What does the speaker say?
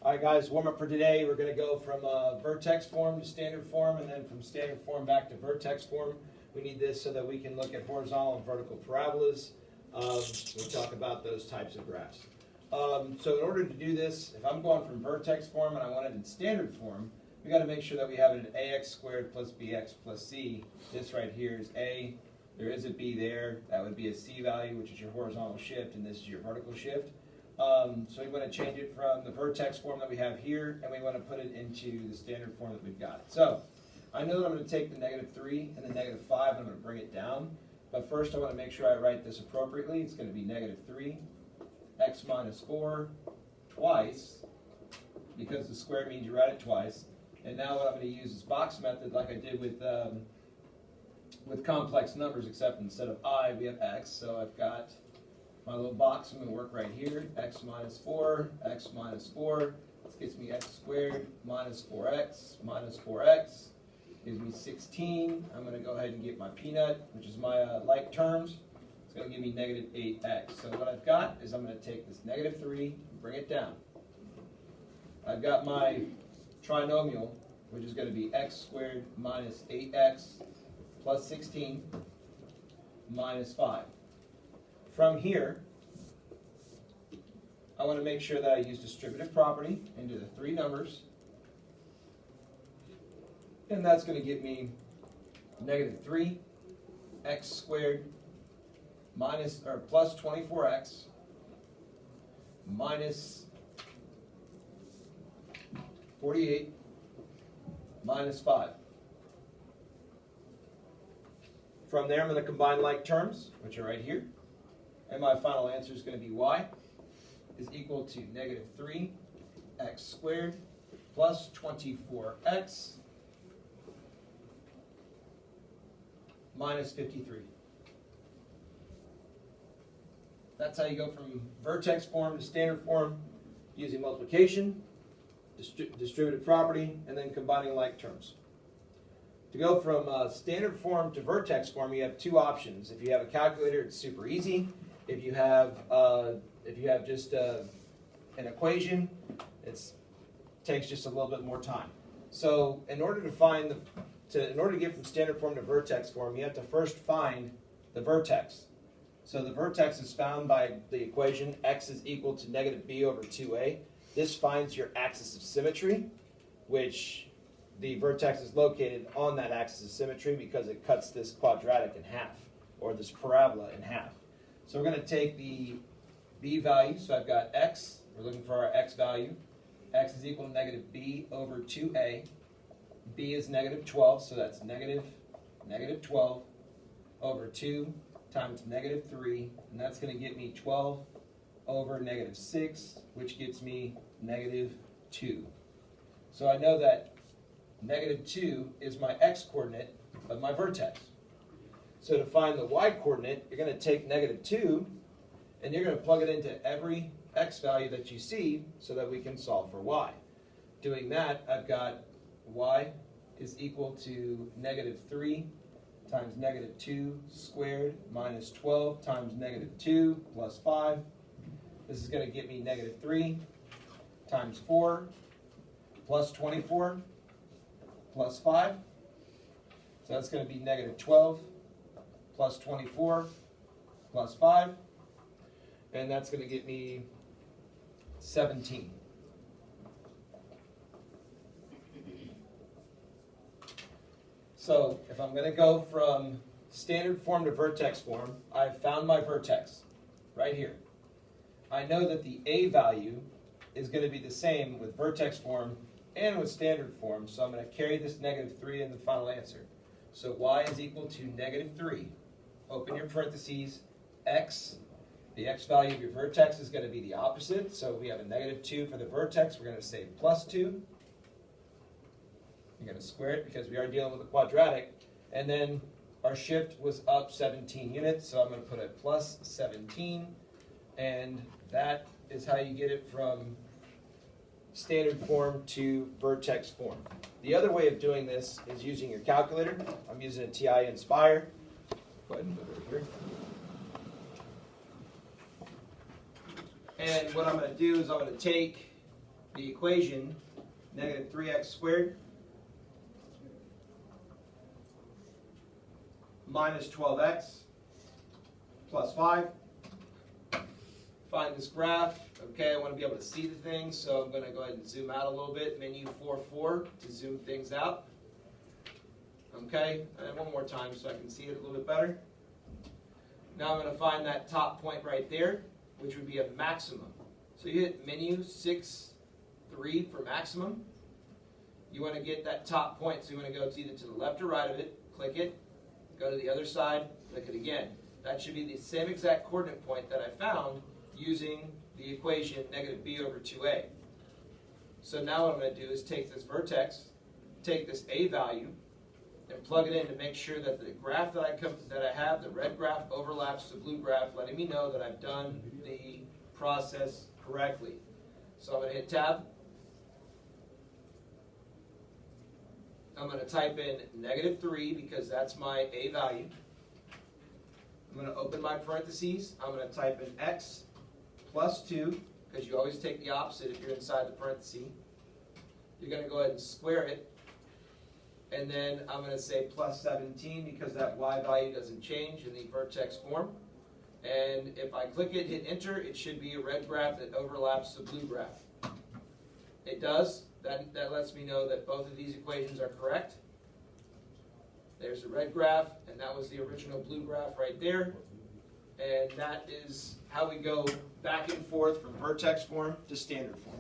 All right, guys, warm up for today. We're going to go from vertex form to standard form, and then from standard form back to vertex form. We need this so that we can look at horizontal and vertical parabolas. We'll talk about those types of graphs. So in order to do this, if I'm going from vertex form and I want it in standard form, we got to make sure that we have it in ax squared plus bx plus c. This right here is a. There is a b there. That would be a c value, which is your horizontal shift, and this is your vertical shift. So we want to change it from the vertex form that we have here, and we want to put it into the standard form that we've got. So I know that I'm going to take the -3 and the -5, and I'm going to bring it down. But first I want to make sure I write this appropriately. It's going to be -3, x minus 4, twice, because the square means you write it twice. And now what I'm going to use is box method like I did with complex numbers, except instead of I, we have x. So I've got my little box. I'm going to work right here. X minus 4, x minus 4. This gets me x squared minus 4x minus 4x. Gives me 16. I'm going to go ahead and get my peanut, which is my like terms. It's going to give me -8x. So what I've got is I'm going to take this -3 and bring it down. I've got my trinomial, which is going to be x squared minus 8x plus 16 minus 5. From here, I want to make sure that I use distributive property into the three numbers. And that's going to give me -3 x squared plus 24x minus 48 minus 5. From there, I'm going to combine like terms, which are right here. And my final answer is going to be y is equal to -3 x squared plus 24x minus 53. That's how you go from vertex form to standard form using multiplication, distributive property, and then combining like terms. To go from standard form to vertex form, you have two options. If you have a calculator, it's super easy. If you have just an equation, it takes just a little bit more time. So in order to get from standard form to vertex form, you have to first find the vertex. So the vertex is found by the equation x is equal to -b over 2a. This finds your axis of symmetry, which the vertex is located on that axis of symmetry because it cuts this quadratic in half, or this parabola in half. So we're going to take the b value. So I've got x. We're looking for our x value. X is equal to -b over 2a. b is -12, so that's -12 over 2 times -3, and that's going to get me 12 over -6, which gets me -2. So I know that -2 is my x-coordinate of my vertex. So to find the y-coordinate, you're going to take -2, and you're going to plug it into every x value that you see so that we can solve for y. Doing that, I've got y is equal to -3 times -2 squared minus 12 times -2 plus 5. This is going to get me -3 times 4 plus 24 plus 5. So that's going to be -12 plus 24 plus 5. And that's going to get me 17. So if I'm going to go from standard form to vertex form, I've found my vertex right here. I know that the a value is going to be the same with vertex form and with standard form, so I'm going to carry this -3 in the final answer. So y is equal to -3. Open your parentheses, x. The x value of your vertex is going to be the opposite, so we have a -2 for the vertex. We're going to say +2. You're going to square it because we are dealing with a quadratic. And then our shift was up 17 units, so I'm going to put a plus 17. And that is how you get it from standard form to vertex form. The other way of doing this is using your calculator. I'm using a TI Inspire. Go ahead and put it over here. And what I'm going to do is I'm going to take the equation negative 3x squared minus 12x plus 5. Find this graph. Okay, I want to be able to see the things, so I'm going to go ahead and zoom out a little bit. Menu 4 to zoom things out. Okay, and one more time so I can see it a little bit better. Now I'm going to find that top point right there, which would be a maximum. So you hit menu 3 for maximum. You want to get that top point, so you want to go to either to the left or right of it, click it, go to the other side, click it again. That should be the same exact coordinate point that I found using the equation negative b over 2a. So now what I'm going to do is take this vertex, take this a value, and plug it in to make sure that the graph that I have, the red graph, overlaps the blue graph, letting me know that I've done the process correctly. So I'm going to hit tab. I'm going to type in negative 3 because that's my a value. I'm going to open my parentheses. I'm going to type in x plus 2, because you always take the opposite if you're inside the parenthesis. You're going to go ahead and square it. And then I'm going to say plus 17 because that y value doesn't change in the vertex form. And if I click it, hit enter, it should be a red graph that overlaps the blue graph. It does. That lets me know that both of these equations are correct. There's the red graph, and that was the original blue graph right there. And that is how we go back and forth from vertex form to standard form.